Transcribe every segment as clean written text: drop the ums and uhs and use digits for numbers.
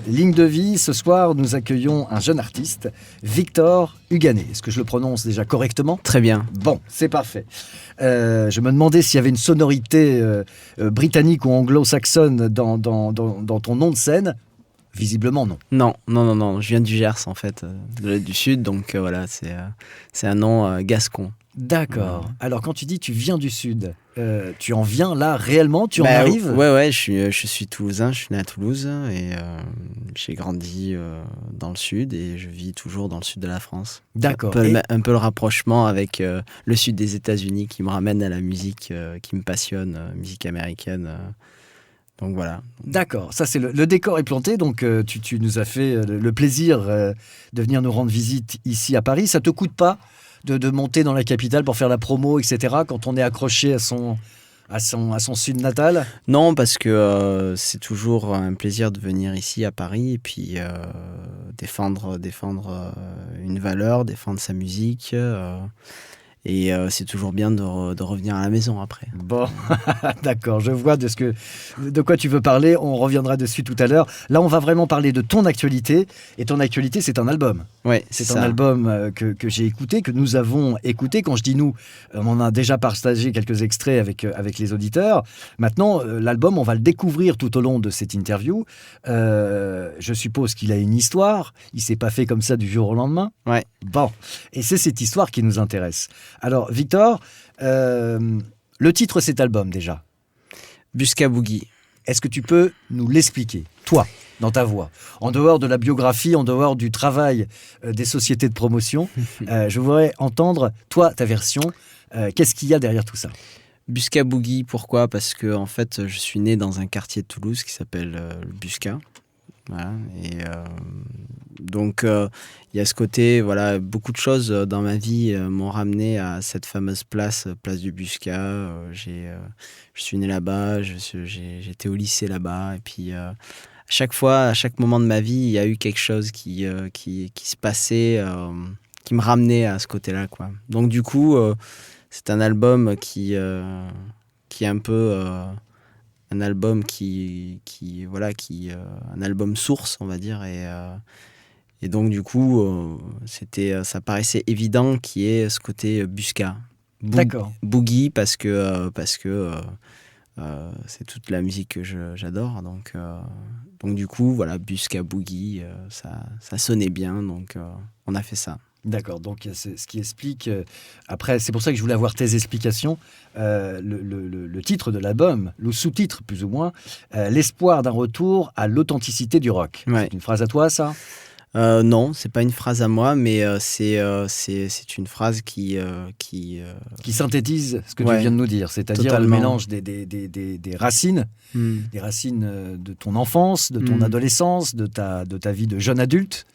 Ligne de vie, ce soir, nous accueillons un jeune artiste, Victor Huganet. Est-ce que je le prononce déjà correctement ? Très bien. Bon, c'est parfait. Je me demandais s'il y avait une sonorité britannique ou anglo-saxonne dans ton nom de scène. Visiblement, non. Non. Je viens du Gers, en fait, du sud, donc voilà, c'est un nom gascon. D'accord. Alors, quand tu dis tu viens du sud, tu en viens là réellement ? Tu en arrives ? Ouais, je suis toulousain, je suis né à Toulouse et j'ai grandi dans le sud et je vis toujours dans le sud de la France. D'accord. Un peu le rapprochement avec le sud des États-Unis qui me ramène à la musique qui me passionne, musique américaine. Donc voilà. D'accord, ça c'est le décor est planté, donc tu nous as fait le plaisir de venir nous rendre visite ici à Paris. Ça te coûte pas de monter dans la capitale pour faire la promo, etc. quand on est accroché à son sud natal ? Non, parce que c'est toujours un plaisir de venir ici à Paris et puis défendre une valeur, défendre sa musique. Et c'est toujours bien de revenir à la maison après. Bon, d'accord, je vois de quoi tu veux parler. On reviendra dessus tout à l'heure. Là, on va vraiment parler de ton actualité. Et ton actualité, c'est un album. Oui, c'est un album que j'ai écouté, que nous avons écouté. Quand je dis nous, on en a déjà partagé quelques extraits avec les auditeurs. Maintenant, l'album, on va le découvrir tout au long de cette interview. Je suppose qu'il a une histoire. Il ne s'est pas fait comme ça du jour au lendemain. Ouais. Bon, et c'est cette histoire qui nous intéresse. Alors, Victor, le titre de cet album, déjà. Busca Boogie. Est-ce que tu peux nous l'expliquer, toi, dans ta voix ? En dehors de la biographie, en dehors du travail des sociétés de promotion, je voudrais entendre, toi, ta version. Qu'est-ce qu'il y a derrière tout ça ? Busca Boogie, pourquoi ? Parce que, en fait, je suis né dans un quartier de Toulouse qui s'appelle le Busca. Voilà, et donc il y a ce côté, voilà, beaucoup de choses dans ma vie m'ont ramené à cette fameuse place du Busca. Je suis né là-bas, j'étais au lycée là-bas, et puis à chaque fois, à chaque moment de ma vie, il y a eu quelque chose qui se passait, qui me ramenait à ce côté-là, quoi. Donc du coup, c'est un album qui est un peu un album un album source, on va dire, et donc du coup ça paraissait évident qu'il y ait ce côté Busca. D'accord. Boogie parce que c'est toute la musique que j'adore, donc du coup voilà, Busca Boogie, ça sonnait bien, donc on a fait ça. D'accord, donc c'est ce qui explique... après, c'est pour ça que je voulais avoir tes explications. Le titre de l'album, le sous-titre plus ou moins, l'espoir d'un retour à l'authenticité du rock. Ouais. C'est une phrase à toi, ça ? Non, c'est pas une phrase à moi, mais c'est une phrase qui synthétise ce que tu viens de nous dire, c'est-à-dire totalement. Le mélange des racines, des racines de ton enfance, de ton adolescence, de ta vie de jeune adulte,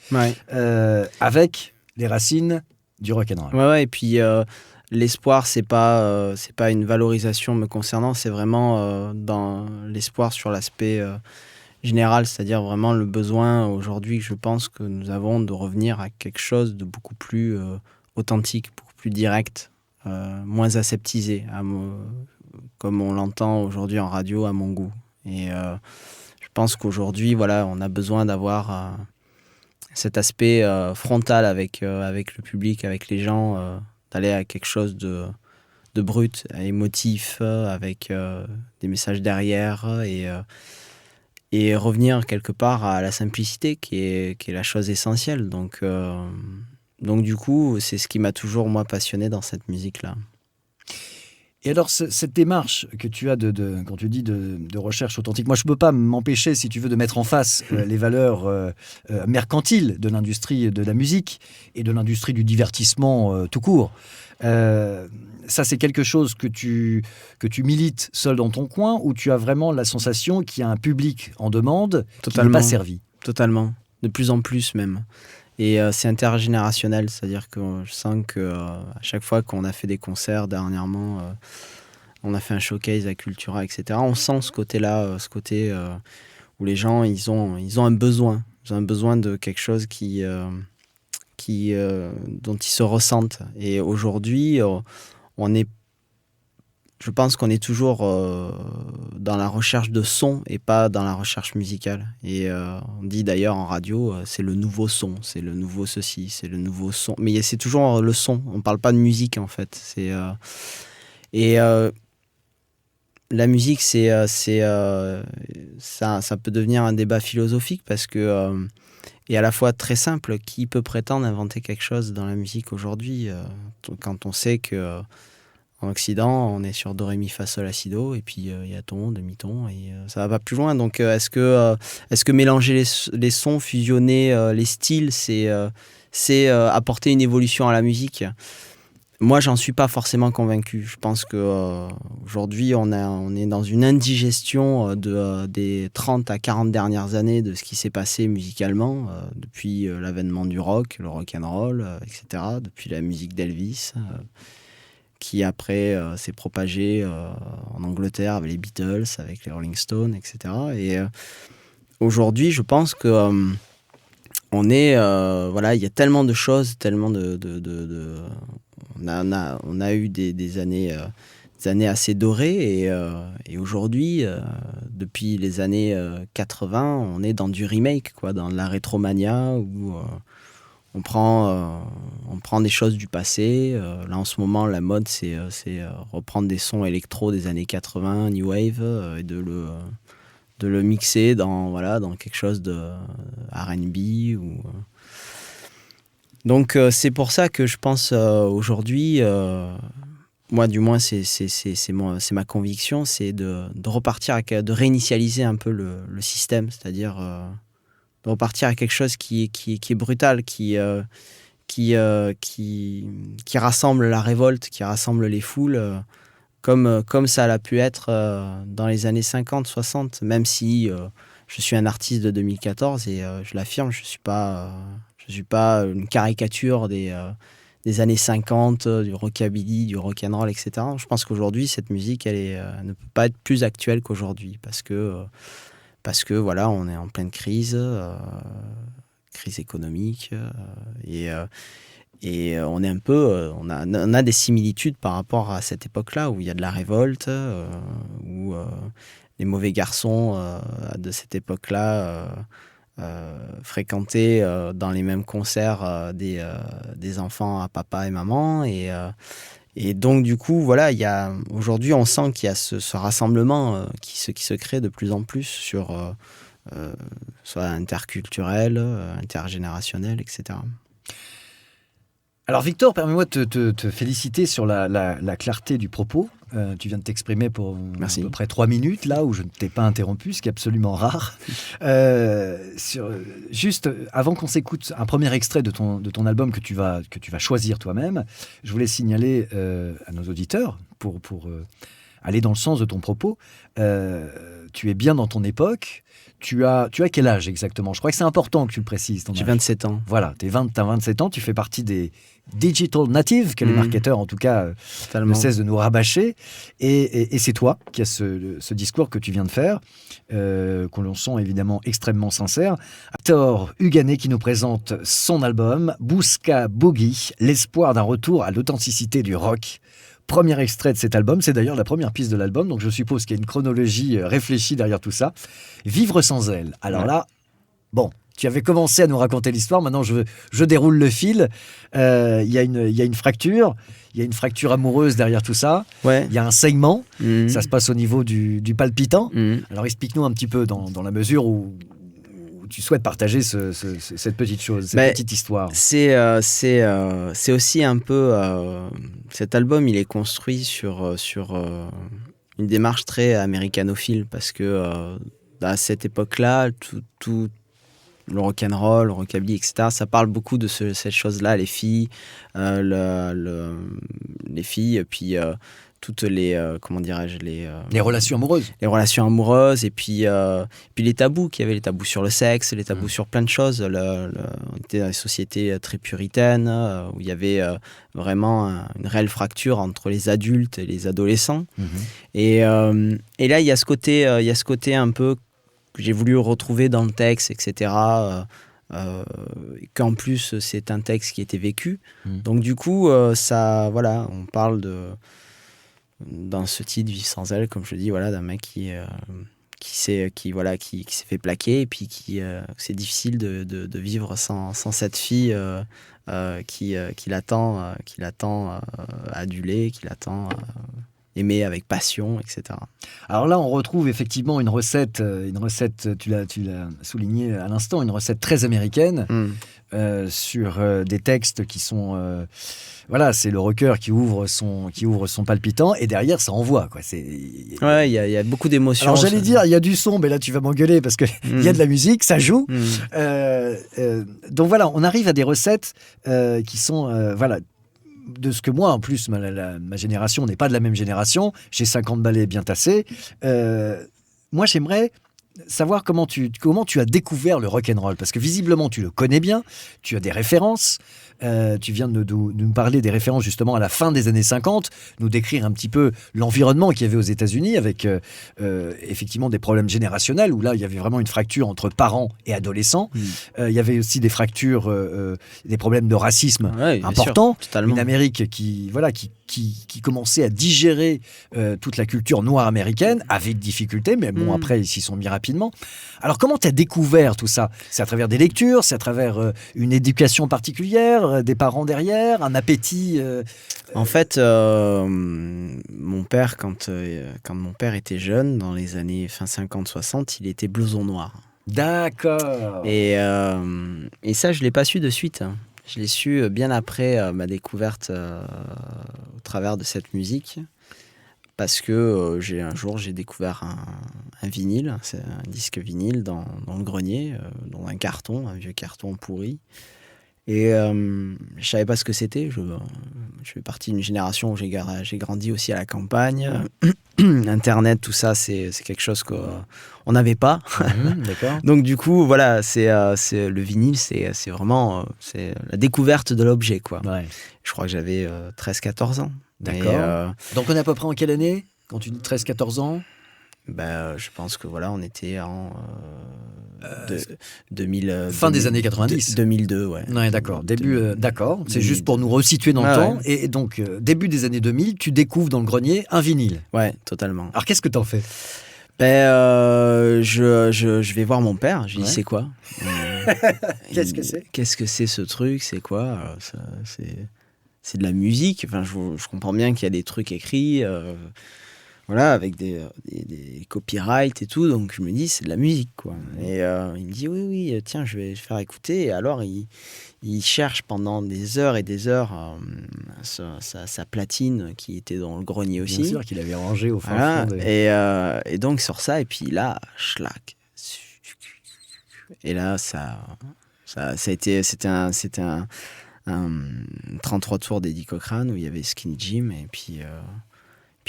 avec les racines du rock'n'roll. Ouais, et puis l'espoir, c'est pas une valorisation me concernant, c'est vraiment dans l'espoir sur l'aspect général, c'est-à-dire vraiment le besoin aujourd'hui, je pense que nous avons de revenir à quelque chose de beaucoup plus authentique, beaucoup plus direct, moins aseptisé, comme on l'entend aujourd'hui en radio, à mon goût. Et je pense qu'aujourd'hui, voilà, on a besoin d'avoir cet aspect frontal avec le public, avec les gens, d'aller à quelque chose de brut, émotif, avec des messages derrière, et revenir quelque part à la simplicité qui est la chose essentielle. Donc du coup, c'est ce qui m'a toujours, moi, passionné dans cette musique-là. Et alors, cette démarche que tu as quand tu dis de recherche authentique, moi, je ne peux pas m'empêcher, si tu veux, de mettre en face les valeurs mercantiles de l'industrie de la musique et de l'industrie du divertissement tout court. Ça, c'est quelque chose que tu milites seul dans ton coin, ou tu as vraiment la sensation qu'il y a un public en demande qui n'est pas servi ? Totalement, de plus en plus même. Et c'est intergénérationnel, c'est-à-dire que je sens qu'à chaque fois qu'on a fait des concerts dernièrement, on a fait un showcase à Cultura, etc., on sent ce côté-là, où les gens, ils ont un besoin. Ils ont un besoin de quelque chose dont ils se ressentent. Et aujourd'hui, on est je pense qu'on est toujours dans la recherche de son et pas dans la recherche musicale. Et on dit d'ailleurs en radio, c'est le nouveau son, c'est le nouveau ceci, c'est le nouveau son. Mais c'est toujours le son, on ne parle pas de musique en fait. La musique, ça peut devenir un débat philosophique parce que et à la fois très simple. Qui peut prétendre inventer quelque chose dans la musique aujourd'hui quand on sait que en Occident, on est sur do, ré, mi, fa, sol, la, si, do, et puis il y a ton, demi-ton, et ça va pas plus loin. Donc est-ce que mélanger les sons, fusionner les styles, c'est apporter une évolution à la musique? Moi, j'en suis pas forcément convaincu. Je pense qu'aujourd'hui, on est dans une indigestion des 30 à 40 dernières années de ce qui s'est passé musicalement, depuis l'avènement du rock, le rock'n'roll, etc., depuis la musique d'Elvis, qui après s'est propagée en Angleterre avec les Beatles, avec les Rolling Stones, etc. Et aujourd'hui, je pense que on est... voilà, il y a tellement de choses, tellement on a eu des années assez dorées et aujourd'hui, depuis les années 80, on est dans du remake, quoi, dans la rétromania où on prend des choses du passé. Là, en ce moment, la mode, c'est reprendre des sons électro des années 80, New Wave, et de le mixer dans quelque chose de R&B Donc c'est pour ça que je pense aujourd'hui, moi du moins c'est ma conviction, c'est de repartir, de réinitialiser un peu le système, c'est-à-dire de repartir à quelque chose qui est brutal, qui rassemble la révolte, qui rassemble les foules, comme ça a pu être dans les années 50, 60, même si je suis un artiste de 2014 et je l'affirme, je suis pas une caricature des années 50, du rockabilly, du rock'n'roll, etc. Je pense qu'aujourd'hui, cette musique, elle ne peut pas être plus actuelle qu'aujourd'hui parce que voilà, on est en pleine crise économique et on est un peu, on a des similitudes par rapport à cette époque-là où il y a de la révolte, où les mauvais garçons de cette époque-là fréquenter dans les mêmes concerts des enfants à papa et maman et donc du coup voilà, aujourd'hui on sent qu'il y a ce rassemblement qui se crée de plus en plus sur soit interculturel, intergénérationnel, etc. Alors Victor, permets-moi de te féliciter sur la clarté du propos. Tu viens de t'exprimer pour à peu près 3 minutes, là où je ne t'ai pas interrompu, ce qui est absolument rare. Juste avant qu'on s'écoute un premier extrait de ton album que tu vas choisir toi-même, je voulais signaler à nos auditeurs, pour aller dans le sens de ton propos, tu es bien dans ton époque. Tu as quel âge exactement? Je crois que c'est important que tu le précises. J'ai 27 ans. Voilà, tu as 27 ans, tu fais partie des digital natives, que les marketeurs, en tout cas, ne cessent de nous rabâcher. Et c'est toi qui as ce discours que tu viens de faire, qu'on l'on sent évidemment extrêmement sincère. Victor Huganet qui nous présente son album, Bouska Boogie, l'espoir d'un retour à l'authenticité du rock. Premier extrait de cet album, c'est d'ailleurs la première piste de l'album, donc je suppose qu'il y a une chronologie réfléchie derrière tout ça. Vivre sans elle. Alors là, bon, tu avais commencé à nous raconter l'histoire, maintenant je déroule le fil. Il y a une fracture, il y a une fracture amoureuse derrière tout ça. Ouais. Il y a un saignement, ça se passe au niveau du palpitant. Alors explique-nous un petit peu dans la mesure où tu souhaites partager cette petite chose, cette petite histoire. C'est aussi un peu... cet album, il est construit sur une démarche très américanophile, parce que à cette époque-là, tout le rock'n'roll, le rockabilly, etc., ça parle beaucoup de cette chose-là, les filles, les filles, puis... toutes les comment dirais-je les relations amoureuses et puis les tabous qu'il y avait, les tabous sur le sexe, les tabous sur plein de choses. On était dans une société très puritaine où il y avait vraiment une réelle fracture entre les adultes et les adolescents. Et là il y a ce côté un peu que j'ai voulu retrouver dans le texte, etc. Qu'en plus c'est un texte qui était vécu. Donc du coup ça, voilà, on parle dans ce titre, Vivre sans elle, comme je le dis, voilà, d'un mec qui s'est fait plaquer, et puis c'est difficile de vivre sans cette fille qui l'attend adulée, qui l'attend aimée avec passion, etc. Alors là, on retrouve effectivement une recette, tu l'as souligné à l'instant, une recette très américaine, sur des textes qui sont... voilà, c'est le rocker qui ouvre son palpitant, et derrière, ça envoie, quoi. Ouais, il y a beaucoup d'émotions. Alors j'allais dire, il y a du son, mais là, tu vas m'engueuler, parce qu'il y a de la musique, ça joue. Donc voilà, on arrive à des recettes qui sont... voilà, de ce que moi, en plus, ma génération n'est pas de la même génération. J'ai 50 balais bien tassés. Moi, j'aimerais savoir comment tu as découvert le rock'n'roll. Parce que visiblement, tu le connais bien. Tu as des références. Tu viens de nous parler des références justement à la fin des années 50, nous décrire un petit peu l'environnement qu'il y avait aux États-Unis avec effectivement des problèmes générationnels où là il y avait vraiment une fracture entre parents et adolescents. Il y avait aussi des fractures, des problèmes de racisme importants. Sûr, une Amérique qui commençait à digérer toute la culture noire américaine avec difficulté, mais bon, après ils s'y sont mis rapidement. Alors comment tu as découvert tout ça? C'est à travers des lectures, c'est à travers une éducation particulière, des parents derrière, un appétit En fait, mon père, quand mon père était jeune, dans les années fin 50-60, il était blouson noir. D'accord. Et ça, je ne l'ai pas su de suite. Je l'ai su bien après ma découverte au travers de cette musique. Parce que un jour, j'ai découvert un vinyle, c'est un disque vinyle dans le grenier, dans un carton, un vieux carton pourri. Et je savais pas ce que c'était. Je fais partie d'une génération où j'ai grandi aussi à la campagne. Internet, tout ça, c'est quelque chose qu'on n'avait pas. D'accord. Donc du coup, voilà, c'est le vinyle, c'est vraiment c'est la découverte de l'objet, quoi. Ouais. Je crois que j'avais 13-14 ans. D'accord. Donc on est à peu près en quelle année quand tu dis 13-14 ans? Je pense que voilà, on était en 2000. Fin des années 90. 2002, ouais. Ouais, d'accord. D'accord. C'est juste pour nous resituer dans le temps. Ouais. Et donc, début des années 2000, tu découvres dans le grenier un vinyle. Ouais, totalement. Alors, qu'est-ce que t'en fais? Je vais voir mon père. Je lui dis, c'est quoi? Qu'est-ce que c'est? Qu'est-ce que c'est ce truc? C'est quoi? C'est de la musique. Enfin, je comprends bien qu'il y a des trucs écrits. Voilà, avec des copyrights et tout, donc je me dis c'est de la musique, quoi. Et il me dit oui, tiens, je vais faire écouter. Et alors il cherche pendant des heures et des heures sa platine qui était dans le grenier aussi. Bien sûr qu'il avait rangé au fin fond. Et donc sur ça, et puis là, schlac. Et là c'était un 33 tours d'Eddie Cochrane où il y avait Skinny Jim, et puis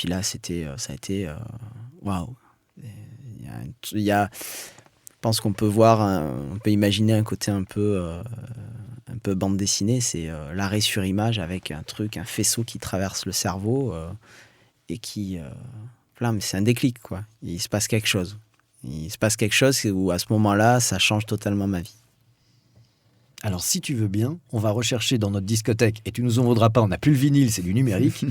là, ça a été waouh. Je pense qu'on peut on peut imaginer un côté un peu bande dessinée. C'est l'arrêt sur image avec un faisceau qui traverse le cerveau et qui, là, mais c'est un déclic, quoi. Il se passe quelque chose. Où à ce moment-là, ça change totalement ma vie. Alors, si tu veux bien, on va rechercher dans notre discothèque, et tu nous en voudras pas, on n'a plus le vinyle, c'est du numérique.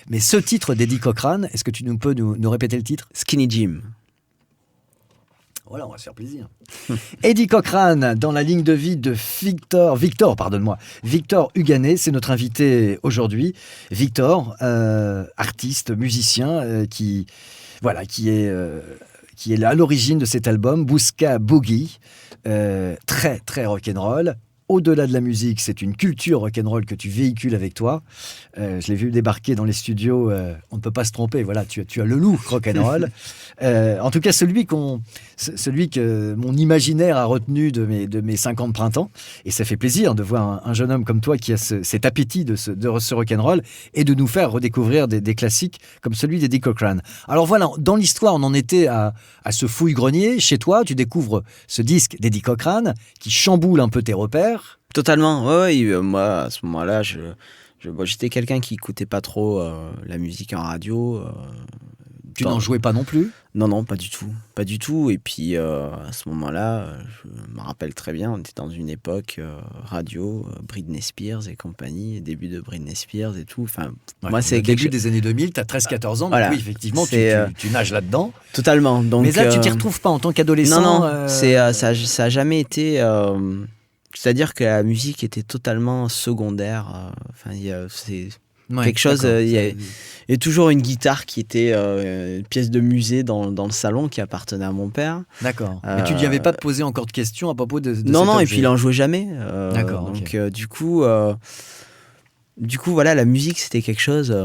Mais ce titre d'Eddie Cochrane, est-ce que tu peux nous répéter le titre? Skinny Jim. Voilà, on va se faire plaisir. Eddie Cochrane, dans la ligne de vie de Victor Huganet, c'est notre invité aujourd'hui. Victor, artiste, musicien, qui est à l'origine de cet album, Bouska Boogie, très, très rock'n'roll. Au-delà de la musique, c'est une culture rock'n'roll que tu véhicules avec toi. Je l'ai vu débarquer dans les studios, on ne peut pas se tromper. Voilà, tu as le look rock'n'roll. En tout cas, celui que mon imaginaire a retenu de mes 50 printemps. Et ça fait plaisir de voir un jeune homme comme toi qui a cet appétit de ce rock'n'roll et de nous faire redécouvrir des classiques comme celui d'Eddie Cochrane. Alors voilà, dans l'histoire, on en était à ce fouille-grenier. Chez toi, tu découvres ce disque d'Eddie Cochrane qui chamboule un peu tes repères. Totalement, oui. Moi, à ce moment-là, j'étais quelqu'un qui écoutait pas trop la musique en radio. Tu n'en jouais pas non plus? Non, pas du tout. Pas du tout. Et puis, à ce moment-là, je me rappelle très bien, on était dans une époque radio, Britney Spears et compagnie, début de Britney Spears et tout. Enfin, Ouais, moi, c'est début des années 2000, tu as 13-14 ans, donc Voilà. oui, effectivement, C'est, tu nages là-dedans. totalement. Donc, Mais là, tu t'y retrouves pas en tant qu'adolescent? Non, ça a jamais été... c'est-à-dire que la musique était totalement secondaire. Enfin, c'est... Ouais, quelque chose, d'accord. il y a toujours une guitare qui était une pièce de musée dans le salon qui appartenait à mon père. D'accord. Mais tu n'y avais pas posé encore de questions à propos de Non, cet et objet. puis il en jouait jamais. D'accord, Donc ok. du coup, voilà, la musique c'était quelque chose,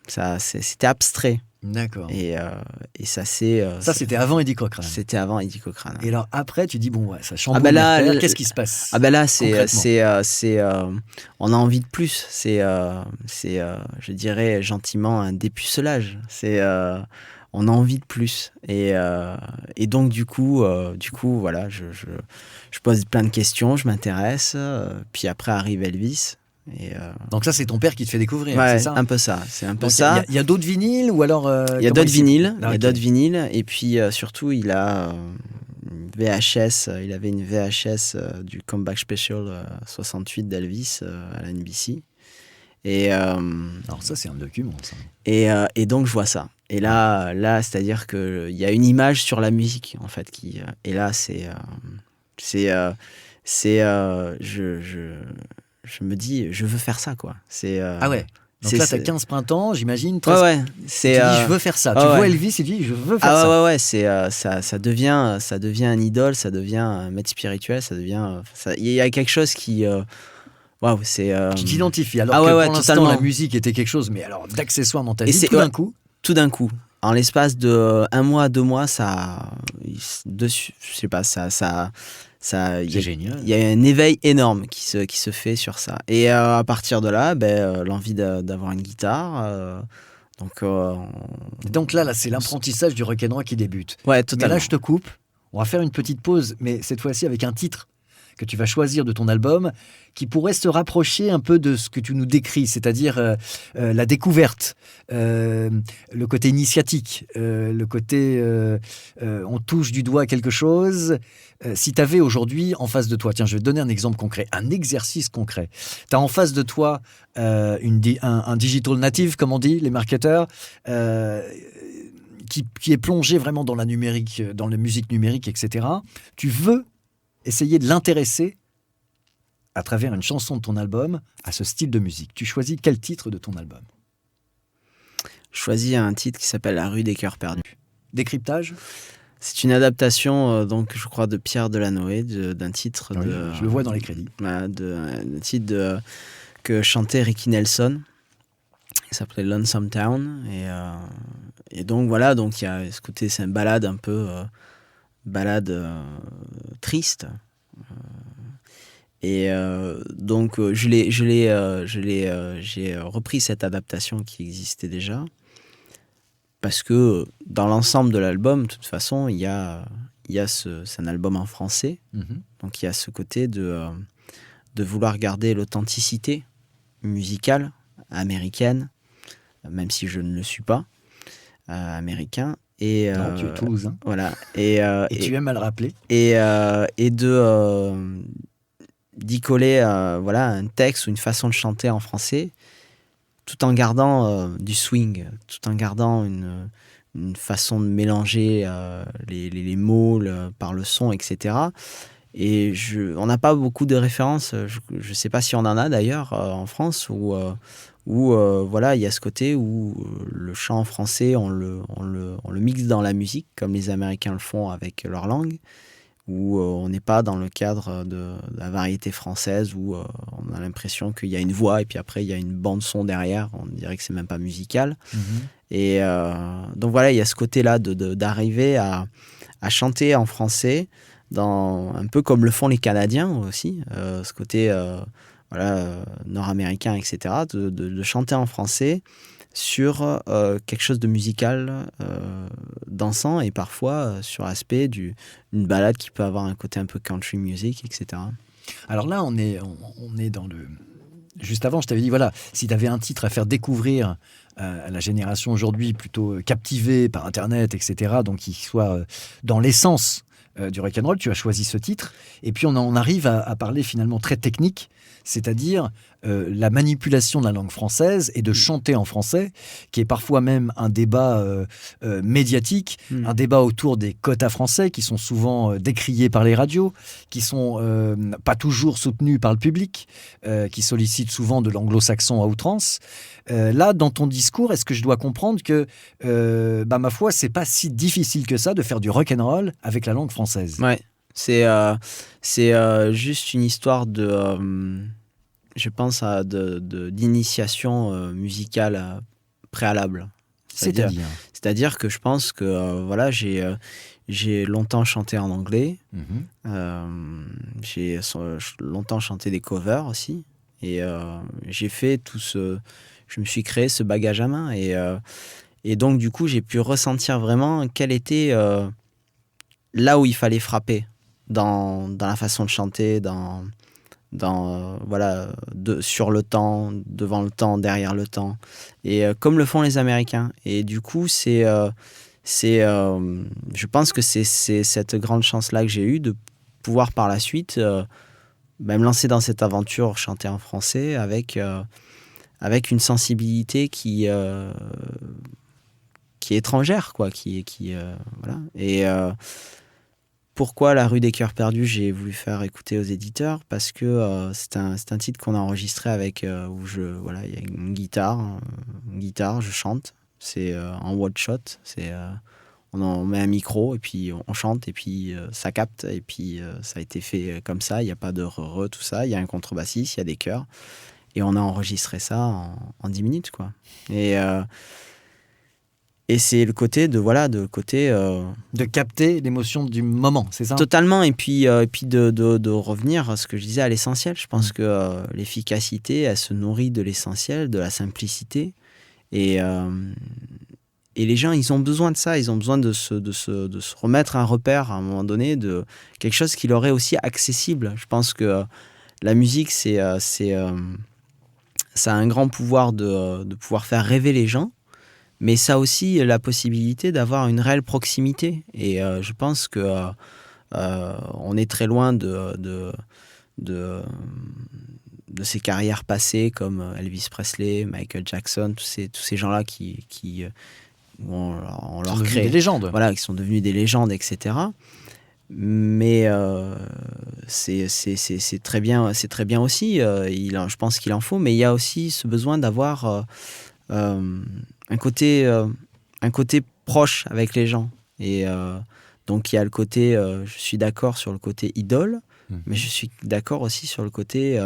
c'était abstrait. D'accord. Et ça c'est. Ça, c'était avant Eddie Cochrane. C'était avant Eddie Cochrane. Et alors après, tu dis bon, ouais, ça chamboule. Ah bah là, mes repères. Qu'est-ce qui se passe? Ah ben là, on a envie de plus. Je dirais gentiment un dépucelage. On a envie de plus. Et donc du coup, voilà, je pose plein de questions, je m'intéresse. Puis après arrive Elvis. Donc ça, c'est ton père qui te fait découvrir, Ouais, c'est ça? un peu ça. C'est un peu Donc, ça. il y a d'autres vinyles ou alors Il y a d'autres vinyles. Ah, Il y a ok. d'autres vinyles. Et puis surtout, il a une VHS. Il avait une VHS du Comeback Special 68 d'Elvis à la NBC. Alors ça, c'est un document, ça. Et donc, je vois ça. Et là c'est-à-dire qu'il y a une image sur la musique, en fait. Et là, je me dis, je veux faire ça, quoi. Ah ouais. Donc là, t'as 15 printemps, j'imagine. 13... Ouais. Tu dis, je veux faire ça. Tu vois Elvis, tu dis, je veux faire ça. Ouais. Ça devient un idole, ça devient un maître spirituel, il y a quelque chose qui... Waouh, c'est... Tu t'identifies. Alors que pour l'instant, totalement. la musique était quelque chose, mais alors d'accessoire dans ta Et vie, c'est- tout d'un coup. Tout d'un coup, en l'espace de 1 mois, 2 mois, je sais pas, C'est génial. il y a un éveil énorme qui se fait sur ça. Et à partir de là, l'envie d'avoir une guitare. Donc là, c'est l'apprentissage du rock'n'roll qui débute. Ouais, Mais totalement. là, je te coupe. On va faire une petite pause, mais cette fois-ci avec un titre que tu vas choisir de ton album, qui pourrait se rapprocher un peu de ce que tu nous décris, c'est-à-dire la découverte, le côté initiatique, le côté on touche du doigt quelque chose. Si tu avais aujourd'hui en face de toi, tiens, je vais te donner un exemple concret, un exercice concret. Tu as en face de toi un digital native, comme on dit, les marketeurs, qui est plongé vraiment dans la numérique, dans la musique numérique, etc. Tu veux essayer de l'intéresser à travers une chanson de ton album à ce style de musique. Tu choisis quel titre de ton album? Je choisis un titre qui s'appelle La rue des cœurs perdus. Décryptage? C'est une adaptation, donc, je crois, de Pierre Delanoë, d'un titre Oui, je le vois dans les crédits. d'un titre que chantait Ricky Nelson. Il s'appelait Lonesome Town. Et donc, voilà, donc il y a ce côté, c'est une balade un peu... triste. Donc j'ai repris cette adaptation qui existait déjà parce que dans l'ensemble de l'album, de toute façon, c'est un album en français, donc il y a ce côté de vouloir garder l'authenticité musicale américaine, même si je ne le suis pas américain. Non, tu es toulousain. Voilà. Et tu aimes à le rappeler. Et d'y coller un texte ou une façon de chanter en français, tout en gardant du swing, tout en gardant une façon de mélanger les mots par le son, etc. Et on n'a pas beaucoup de références, je ne sais pas si on en a d'ailleurs en France, où voilà, il y a ce côté où le chant en français, on le mixe dans la musique, comme les Américains le font avec leur langue, où on n'est pas dans le cadre de la variété française, où on a l'impression qu'il y a une voix et puis après il y a une bande son derrière, on dirait que c'est même pas musical. Et donc voilà, il y a ce côté-là d'arriver à chanter en français, un peu comme le font les Canadiens aussi, ce côté... nord-américain, etc., de chanter en français sur quelque chose de musical, dansant, et parfois sur l'aspect d'une balade qui peut avoir un côté un peu country music, etc. Alors là, on est Juste avant, je t'avais dit, voilà, si tu avais un titre à faire découvrir à la génération aujourd'hui plutôt captivée par Internet, etc., donc qui soit dans l'essence du rock'n'roll, tu as choisi ce titre. Et puis on arrive à parler finalement très technique, c'est-à-dire la manipulation de la langue française et de chanter en français, qui est parfois même un débat médiatique, un débat autour des quotas français qui sont souvent décriés par les radios, qui sont pas toujours soutenus par le public, qui sollicitent souvent de l'anglo-saxon à outrance. Là, dans ton discours, est-ce que je dois comprendre que, ma foi, c'est pas si difficile que ça de faire du rock'n'roll avec la langue française? Ouais, c'est juste une histoire de, je pense, d'initiation musicale préalable. C'est-à-dire C'est-à-dire que je pense que voilà, j'ai longtemps chanté en anglais, j'ai longtemps chanté des covers aussi, et j'ai fait je me suis créé ce bagage à main, et donc du coup j'ai pu ressentir vraiment quel était là où il fallait frapper dans la façon de chanter, voilà, sur le temps, devant le temps, derrière le temps, et comme le font les Américains. Et du coup, je pense que c'est cette grande chance-là que j'ai eue de pouvoir par la suite me lancer dans cette aventure, chanter en français avec une sensibilité qui est étrangère, quoi, voilà. Et pourquoi La Rue des Cœurs Perdus, j'ai voulu faire écouter aux éditeurs, parce que c'est un titre qu'on a enregistré avec voilà, il y a une guitare, je chante, c'est en one shot, on met un micro et puis on chante et puis ça capte, et puis ça a été fait comme ça, il n'y a pas de tout ça, il y a un contrebassiste, il y a des chœurs, et on a enregistré ça en 10 minutes, quoi. Et c'est le côté de de capter l'émotion du moment, c'est ça? Totalement, et puis de revenir à ce que je disais, à l'essentiel. Je pense que l'efficacité, elle se nourrit de l'essentiel, de la simplicité, et les gens, ils ont besoin de ça, ils ont besoin de se remettre un repère à un moment donné, de quelque chose qui leur est aussi accessible. Je pense que la musique, ça a un grand pouvoir de pouvoir faire rêver les gens, mais ça a aussi la possibilité d'avoir une réelle proximité. Et je pense que on est très loin de ces carrières passées comme Elvis Presley, Michael Jackson, tous ces gens-là qui on leur crée des légendes. Voilà, qui sont devenus des légendes, etc. Mais c'est très bien aussi. Je pense qu'il en faut, mais il y a aussi ce besoin d'avoir un côté proche avec les gens. Et donc il y a le côté, je suis d'accord sur le côté idole, mais je suis d'accord aussi sur le côté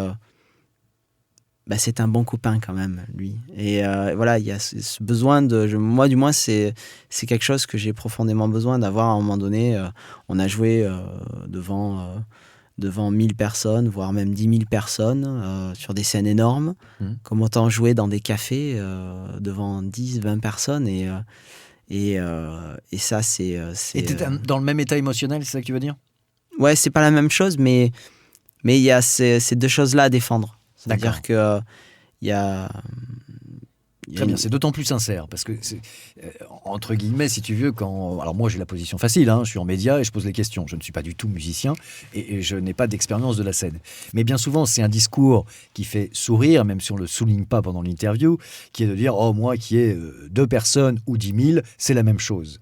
c'est un bon copain quand même, lui. Et voilà, il y a ce besoin moi du moins, c'est quelque chose que j'ai profondément besoin d'avoir à un moment donné. On a joué devant 1000 personnes, voire même 10 000 personnes, sur des scènes énormes. Comme autant jouer dans des cafés devant 10, 20 personnes. Et ça, c'est... Et tu es dans le même état émotionnel, c'est ça que tu veux dire? Ouais, c'est pas la même chose, mais il y a ces deux choses-là à défendre. C'est-à-dire que il y a... Très bien, c'est d'autant plus sincère, parce que, entre guillemets, si tu veux, alors moi j'ai la position facile, je suis en média et je pose les questions. Je ne suis pas du tout musicien et je n'ai pas d'expérience de la scène. Mais bien souvent, c'est un discours qui fait sourire, même si on ne le souligne pas pendant l'interview, qui est de dire « Oh, moi qui ai 2 personnes ou 10 000, c'est la même chose ».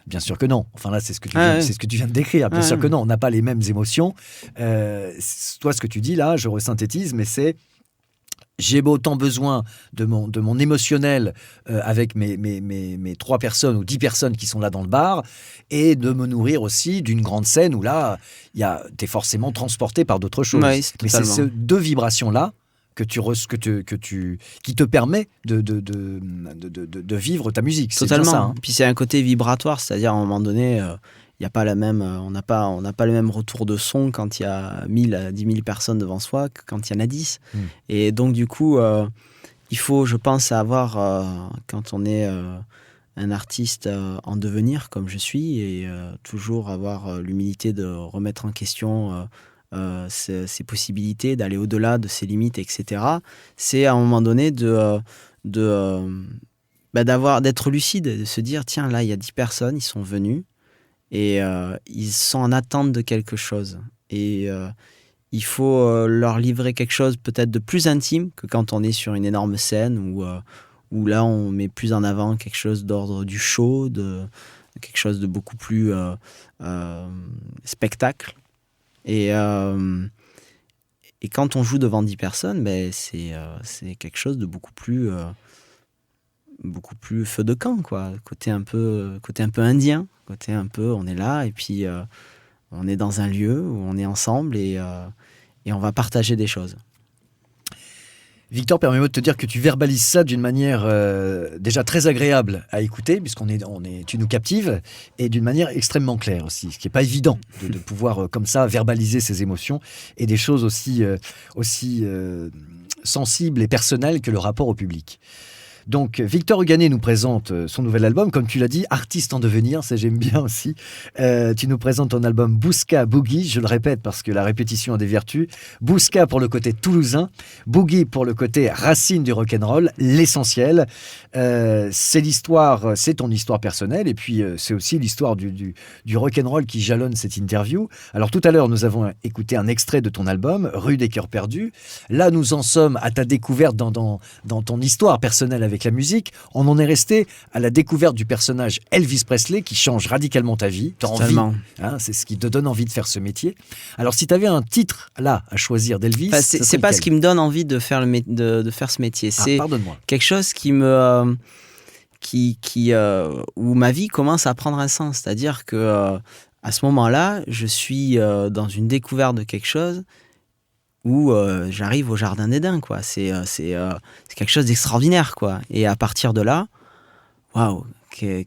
Bien sûr que non. Enfin là, c'est ce que tu viens de décrire. Bien sûr que non, on n'a pas les mêmes émotions. Toi, ce que tu dis là, je resynthétise, mais c'est... J'ai autant besoin de mon émotionnel avec mes 3 personnes ou 10 personnes qui sont là dans le bar, et de me nourrir aussi d'une grande scène où là, t'es forcément transporté par d'autres choses. Ouais, mais c'est ces 2 vibrations-là qui te permet de vivre ta musique. Totalement. C'est bien ça, Puis c'est un côté vibratoire, c'est-à-dire à un moment donné... Il y a pas la même, on n'a pas le même retour de son quand il y a 1000 à 10 000 personnes devant soi que quand il y en a 10. Et donc du coup, il faut, je pense, avoir, quand on est un artiste en devenir comme je suis, et toujours avoir l'humilité de remettre en question ses possibilités, d'aller au-delà de ses limites, etc. C'est à un moment donné d'être lucide, de se dire, tiens, là, il y a 10 personnes, ils sont venus et ils sont en attente de quelque chose. Et il faut leur livrer quelque chose peut-être de plus intime que quand on est sur une énorme scène où là, on met plus en avant quelque chose d'ordre du show, quelque chose de beaucoup plus spectacle. Et quand on joue devant 10 personnes, c'est quelque chose de beaucoup plus feu de camp, quoi. Côté un peu indien, côté un peu, on est là et puis on est dans un lieu où on est ensemble et on va partager des choses. Victor, permets-moi de te dire que tu verbalises ça d'une manière déjà très agréable à écouter, tu nous captives, et d'une manière extrêmement claire aussi, ce qui n'est pas évident de pouvoir comme ça verbaliser ses émotions et des choses aussi sensibles et personnelles que le rapport au public. Donc, Victor Huganet nous présente son nouvel album, comme tu l'as dit, artiste en devenir, ça j'aime bien aussi. Tu nous présentes ton album Bouska Boogie, je le répète parce que la répétition a des vertus. Bouska pour le côté toulousain, Boogie pour le côté racine du rock'n'roll, l'essentiel. C'est ton histoire personnelle et puis c'est aussi l'histoire du rock'n'roll qui jalonne cette interview. Alors tout à l'heure, nous avons écouté un extrait de ton album, Rue des Cœurs Perdus. Là, nous en sommes à ta découverte dans ton histoire personnelle avec la musique. On en est resté à la découverte du personnage Elvis Presley qui change radicalement ta vie. T'as envie, c'est ce qui te donne envie de faire ce métier. Alors si tu avais un titre là à choisir d'Elvis, c'est pas ce qui me donne envie de faire de faire ce métier. C'est quelque chose qui me où ma vie commence à prendre un sens. C'est-à-dire que à ce moment-là, je suis dans une découverte de quelque chose où j'arrive au Jardin d'Éden, quoi. C'est quelque chose d'extraordinaire, quoi. Et à partir de là, waouh, j'ai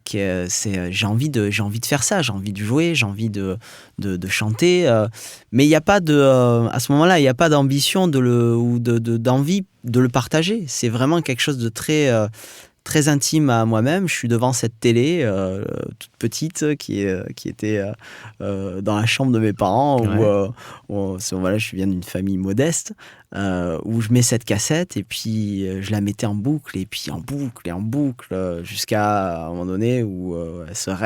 envie de faire ça, j'ai envie de jouer, j'ai envie de chanter. Mais il n'y a pas à ce moment-là, il n'y a pas d'ambition d'envie de le partager. C'est vraiment quelque chose de très intime à moi-même. Je suis devant cette télé toute petite qui était dans la chambre de mes parents où je viens d'une famille modeste où je mets cette cassette et puis je la mettais en boucle et puis en boucle jusqu'à un moment donné où ça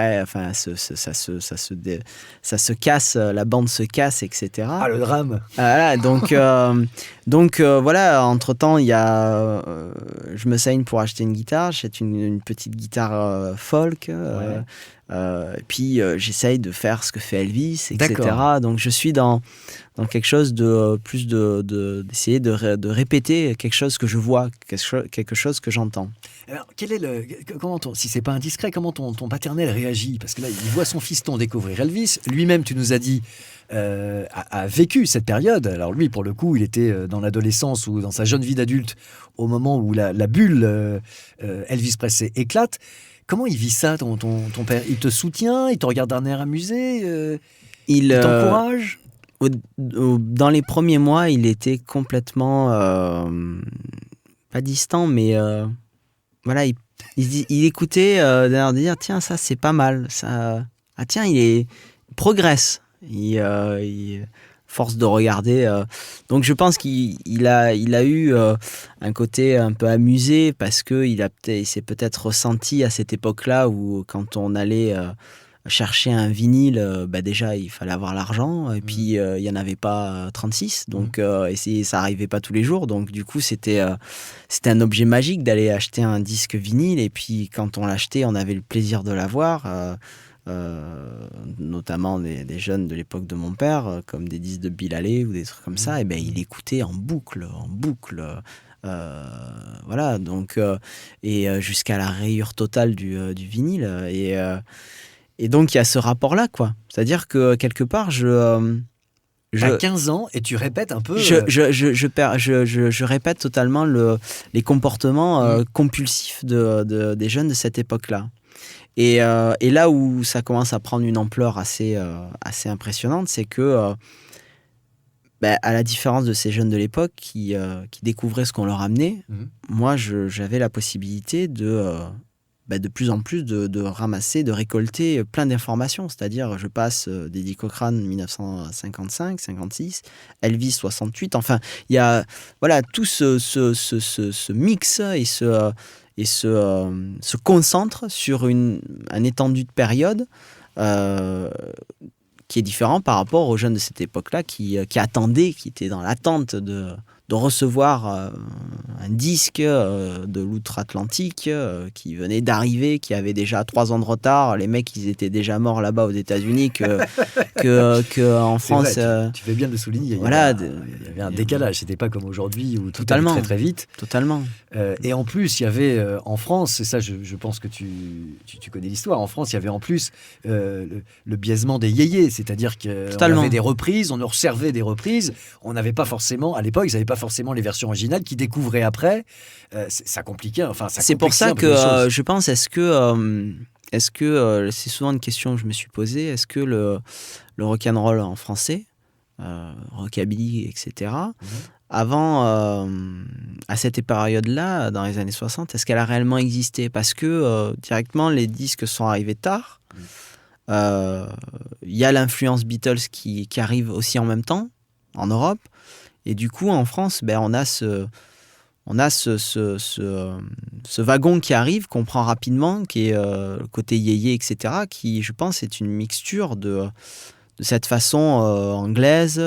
se casse, la bande se casse, etc. Ah, le drame. Voilà, donc voilà, entre-temps, je me saigne pour acheter une guitare. J'achète une petite guitare folk. Et puis j'essaye de faire ce que fait Elvis, etc. D'accord. Donc je suis dans quelque chose de plus d'essayer de répéter quelque chose que je vois, quelque chose que j'entends. Alors, si c'est pas indiscret, comment ton paternel réagit? Parce que là, il voit son fiston découvrir Elvis. Lui-même, tu nous as dit, a vécu cette période. Alors lui, pour le coup, il était dans l'adolescence ou dans sa jeune vie d'adulte au moment où la bulle Elvis Presley éclate. Comment il vit ça, ton père? Il te soutient? Il te regarde d'un air amusé? Il t'encourage? Dans les premiers mois, il était complètement pas distant, mais voilà, il écoutait de dire tiens, ça c'est pas mal, ça, ah tiens, il progresse, force de regarder. Donc je pense qu'il a eu un côté un peu amusé parce que il s'est peut-être ressenti à cette époque-là où quand on allait chercher un vinyle, déjà il fallait avoir l'argent et puis il n'y en avait pas 36, donc et ça n'arrivait pas tous les jours, donc du coup c'était un objet magique d'aller acheter un disque vinyle et puis quand on l'achetait on avait le plaisir de l'avoir, notamment des jeunes de l'époque de mon père, comme des disques de Bill Haley ou des trucs comme ça, et il écoutait en boucle. Voilà, donc et jusqu'à la rayure totale du vinyle et donc il y a ce rapport-là, quoi. C'est-à-dire que quelque part, T'as 15 ans et tu répètes un peu. Je répète totalement les comportements compulsifs des jeunes de cette époque-là. Et là où ça commence à prendre une ampleur assez impressionnante, c'est que, à la différence de ces jeunes de l'époque qui découvraient ce qu'on leur amenait, moi j'avais la possibilité de de plus en plus de ramasser, de récolter plein d'informations. C'est-à-dire, je passe d'Eddie Cochrane 1955, 56, Elvis 68. Enfin, il y a tout ce mix se concentre sur un étendue de période qui est différent par rapport aux jeunes de cette époque-là qui attendaient, qui étaient dans l'attente de recevoir un disque de l'outre-Atlantique qui venait d'arriver, qui avait déjà 3 ans de retard. Les mecs, ils étaient déjà morts là-bas aux États-Unis que en France. Vrai, tu fais bien de le souligner. Il y avait un décalage. C'était pas comme aujourd'hui où tout allait très très vite. Totalement. Et en plus, il y avait en France, et ça, je pense que tu connais l'histoire. En France, il y avait en plus le biaisement des yéyés, c'est-à-dire qu'on avait des reprises, on nous servait des reprises. On n'avait pas forcément, à l'époque, ils n'avaient pas forcément les versions originales qu'ils découvraient après. Ça compliquait. Enfin, c'est pour ça que je pense, est-ce que c'est souvent une question que je me suis posée, est-ce que le rock'n'roll en français, rockabilly, etc., avant, à cette période-là, dans les années 60, est-ce qu'elle a réellement existé ? Parce que directement, les disques sont arrivés tard. Il y a l'influence Beatles qui arrive aussi en même temps, en Europe. Et du coup, en France, on a ce wagon qui arrive, qu'on prend rapidement, qui est le côté yéyé, etc., qui, je pense, est une mixture de cette façon anglaise,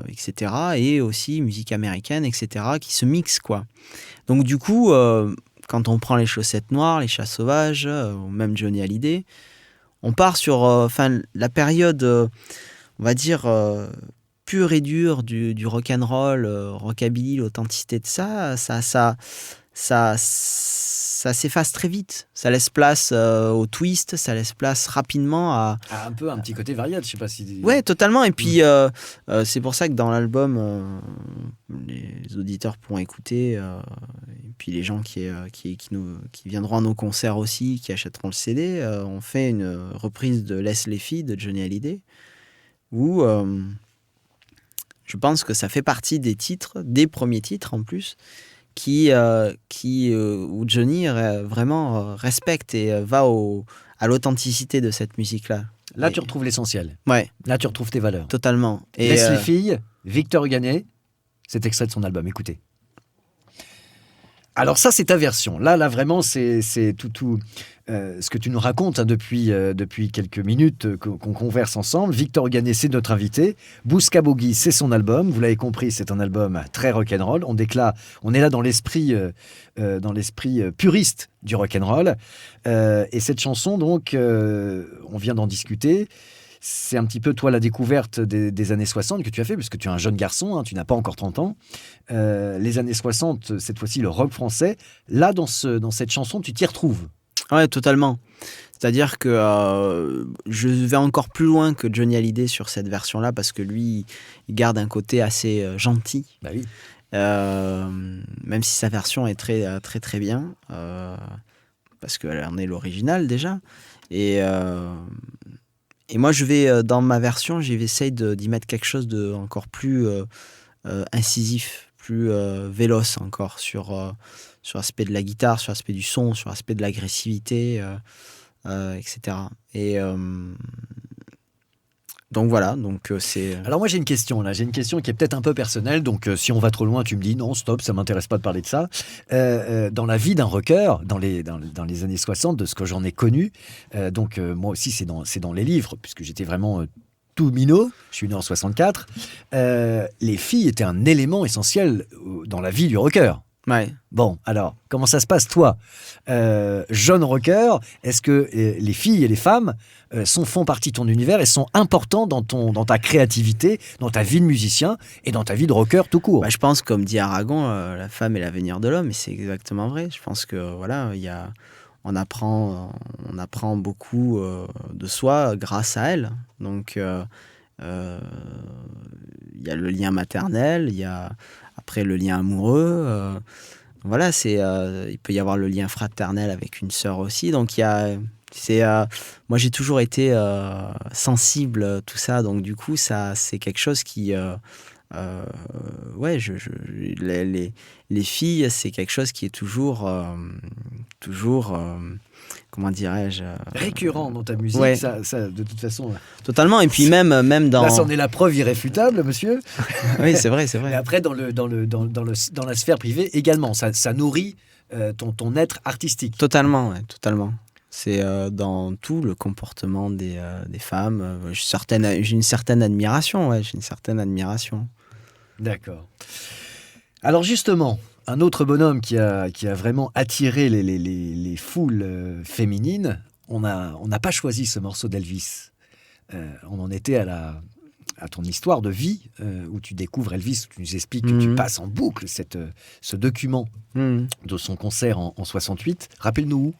etc., et aussi musique américaine, etc., qui se mixent, quoi. Donc, du coup, quand on prend les Chaussettes Noires, les Chats Sauvages, ou même Johnny Hallyday, on part sur la période, on va dire, pure et dure du rock'n'roll, rockabilly, l'authenticité de ça s'efface très vite. Ça laisse place au twist, ça laisse place rapidement à un petit côté variable, je sais pas si... Ouais, totalement. Et puis, c'est pour ça que dans l'album, les auditeurs pourront écouter, et puis les gens qui viendront à nos concerts aussi, qui achèteront le CD, on fait une reprise de Laisse les filles de Johnny Hallyday, où je pense que ça fait partie des premiers titres en plus, où Johnny vraiment respecte et va à l'authenticité de cette musique-là. Là, tu retrouves l'essentiel. Ouais. Là, tu retrouves tes valeurs. Totalement. Et Laisse les filles, Victor Huganet, c'est extrait de son album. Écoutez. Alors ça, c'est ta version. Là vraiment, c'est tout ce que tu nous racontes depuis quelques minutes qu'on converse ensemble. Victor Huganet, c'est notre invité. Bousca Boogie, c'est son album. Vous l'avez compris, c'est un album très rock'n'roll. On est là dans l'esprit puriste du rock'n'roll. Et cette chanson, donc, on vient d'en discuter. C'est un petit peu, toi, la découverte des années 60 que tu as fait, puisque tu es un jeune garçon, hein, tu n'as pas encore 30 ans. Les années 60, cette fois-ci, le rock français. Là, dans cette chanson, tu t'y retrouves. Ouais, totalement. C'est-à-dire que je vais encore plus loin que Johnny Hallyday sur cette version-là, parce que lui, il garde un côté assez gentil. Bah oui. Même si sa version est très, très, très bien, parce qu'elle en est l'original déjà. Et moi, dans ma version, j'essaye d'y mettre quelque chose de encore plus incisif, plus véloce encore sur l'aspect de la guitare, sur l'aspect du son, sur l'aspect de l'agressivité, etc. Et donc voilà, c'est... Alors moi j'ai une question là, qui est peut-être un peu personnelle, donc si on va trop loin tu me dis non stop, ça m'intéresse pas de parler de ça. Dans la vie d'un rocker, dans les années 60, de ce que j'en ai connu, moi aussi c'est dans les livres, puisque j'étais vraiment tout minot, je suis né en 64, les filles étaient un élément essentiel dans la vie du rocker. Ouais. Bon, alors, comment ça se passe, toi, jeune rocker? Est-ce que les filles et les femmes font partie de ton univers et sont importants dans ta créativité, dans ta vie de musicien et dans ta vie de rocker tout court? Je pense, comme dit Aragon, la femme est l'avenir de l'homme, et c'est exactement vrai. Je pense que voilà, on apprend beaucoup de soi grâce à elle. Donc, il y a le lien maternel, il y a après le lien amoureux. Voilà, il peut y avoir le lien fraternel avec une sœur aussi. Donc, moi, j'ai toujours été sensible à tout ça. Donc, du coup, c'est quelque chose qui ouais, les filles, c'est quelque chose qui est toujours, comment dirais-je, Récurrent dans ta musique, ouais, ça, de toute façon. totalement. Et puis même Là, c'en dans, est la preuve irréfutable, monsieur. oui, c'est vrai, c'est Et vrai. après, dans la sphère privée également, ça nourrit ton être artistique. Totalement, ouais, totalement. C'est dans tout le comportement des femmes. J'ai une certaine admiration, ouais, j'ai une certaine admiration. D'accord. Alors justement, un autre bonhomme qui a vraiment attiré les foules féminines, on n'a pas choisi ce morceau d'Elvis. On en était à ton histoire de vie, où tu découvres Elvis, où tu nous expliques que tu Mhm. passes en boucle ce document Mhm. de son concert en 68. Rappelle-nous où.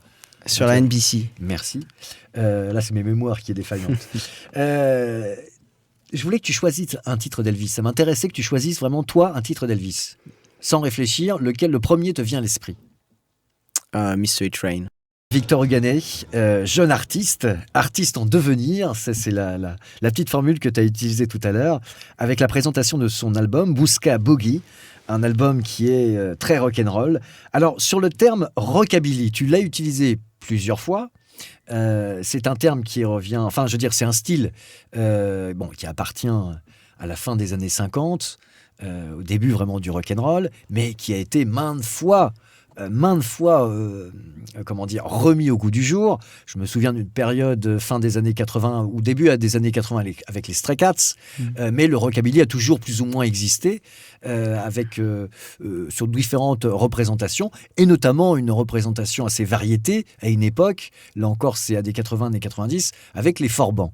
Sur la NBC. Merci. Là, c'est mes mémoires qui est défaillante. Je voulais que tu choisisses un titre d'Elvis. Ça m'intéressait que tu choisisses vraiment, toi, un titre d'Elvis. Sans réfléchir, lequel le premier te vient à l'esprit? Mystery Train. Victor Huganet, jeune artiste en devenir, ça, c'est la petite formule que tu as utilisée tout à l'heure, avec la présentation de son album Bousca Boogie, un album qui est très rock'n'roll. Alors, sur le terme rockabilly, tu l'as utilisé plusieurs fois. C'est un terme qui revient, enfin, je veux dire, c'est un style qui appartient à la fin des années 50, au début vraiment du rock'n'roll, mais qui a été maintes fois remis au goût du jour. Je me souviens d'une période fin des années 80 ou début des années 80 avec les Stray Cats, mais le rockabilly a toujours plus ou moins existé sur différentes représentations, et notamment une représentation assez variétée à une époque, là encore c'est années 80, années 90, avec les Forbans.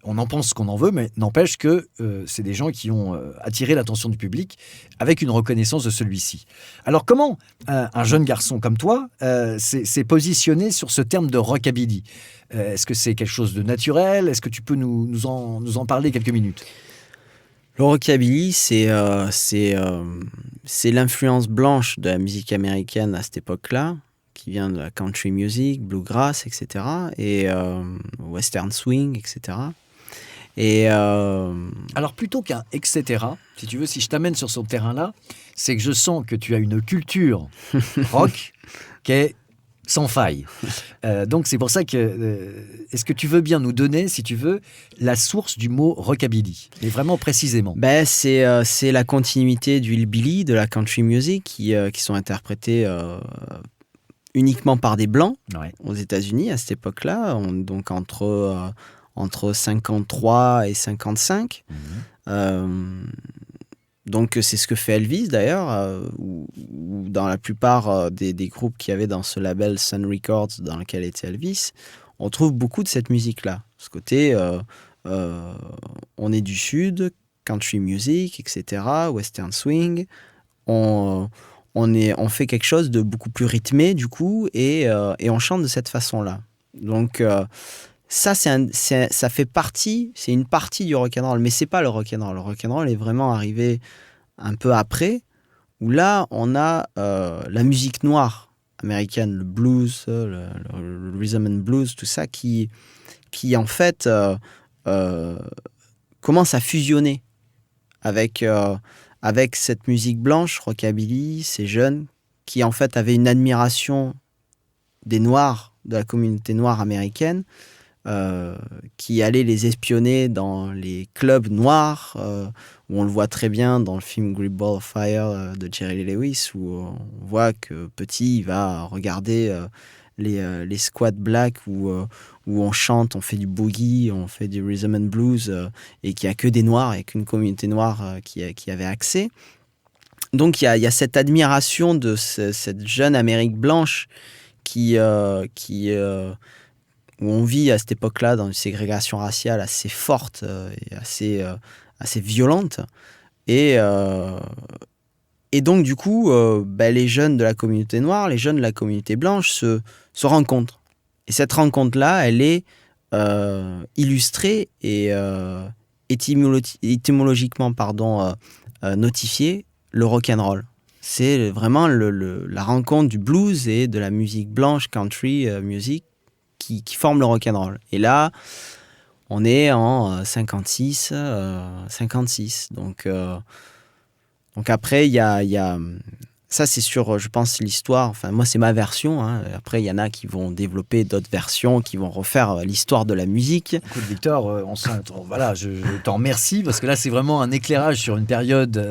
On en pense ce qu'on en veut, mais n'empêche que c'est des gens qui ont attiré l'attention du public avec une reconnaissance de celui-ci. Alors comment un jeune garçon comme toi s'est positionné sur ce terme de rockabilly? Est-ce que c'est quelque chose de naturel? Est-ce que tu peux nous en parler quelques minutes? Le rockabilly, c'est l'influence blanche de la musique américaine à cette époque-là, qui vient de la country music, bluegrass, etc., et western swing, etc. Et alors plutôt qu'un etc., si tu veux, si je t'amène sur ce terrain-là, c'est que je sens que tu as une culture rock qui est sans faille. Donc c'est pour ça que est-ce que tu veux bien nous donner, si tu veux, la source du mot rockabilly, mais vraiment précisément? C'est la continuité du hillbilly, de la country music, qui sont interprétés uniquement par des blancs aux États-Unis à cette époque-là, donc entre 53 et 55. Donc c'est ce que fait Elvis d'ailleurs, ou dans la plupart des groupes qu'il y avait dans ce label Sun Records dans lequel était Elvis, on trouve beaucoup de cette musique-là. Ce côté, on est du Sud, country music, etc., western swing, on fait quelque chose de beaucoup plus rythmé du coup, et on chante de cette façon-là. Donc ça fait partie, c'est une partie du rock'n'roll, mais c'est pas le rock'n'roll. Le rock'n'roll est vraiment arrivé un peu après, où là on a la musique noire américaine, le blues, le rhythm and blues, tout ça qui en fait commence à fusionner avec cette musique blanche, rockabilly, ces jeunes qui en fait avaient une admiration des Noirs, de la communauté noire américaine, qui allaient les espionner dans les clubs noirs, où on le voit très bien dans le film Great Ball of Fire de Jerry Lee Lewis, où on voit que petit il va regarder les squats black où on chante, on fait du boogie, on fait du rhythm and blues, et qu'il n'y a que des noirs, il n'y a qu'une communauté noire qui avait accès. Donc il y a cette admiration de cette jeune Amérique blanche où on vit à cette époque-là dans une ségrégation raciale assez forte et assez violente. Et donc, du coup, les jeunes de la communauté noire, les jeunes de la communauté blanche se rencontrent. Et cette rencontre-là, elle est illustrée et étymologiquement notifiée, le rock'n'roll. C'est vraiment la rencontre du blues et de la musique blanche, country music, qui forment le rock'n'roll. Et là, on est en 56. Donc, Donc après, ça, c'est sur, je pense, l'histoire. Enfin, moi, c'est ma version, hein. Après, il y en a qui vont développer d'autres versions, qui vont refaire l'histoire de la musique. Écoute, Victor, voilà, je t'en remercie parce que là, c'est vraiment un éclairage sur une période.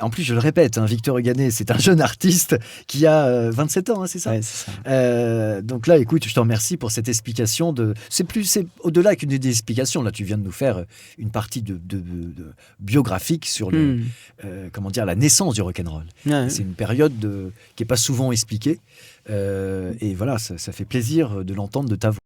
En plus, je le répète, hein, Victor Huganet, c'est un jeune artiste qui a 27 ans, hein, c'est ça? Ouais, c'est ça. Donc là, écoute, je te remercie pour cette explication. C'est au-delà qu'une explication. Là, tu viens de nous faire une partie de biographique sur comment dire, la naissance du rock'n'roll. Ouais. C'est une période qui n'est pas souvent expliquée. Et voilà, ça fait plaisir de l'entendre de ta voix.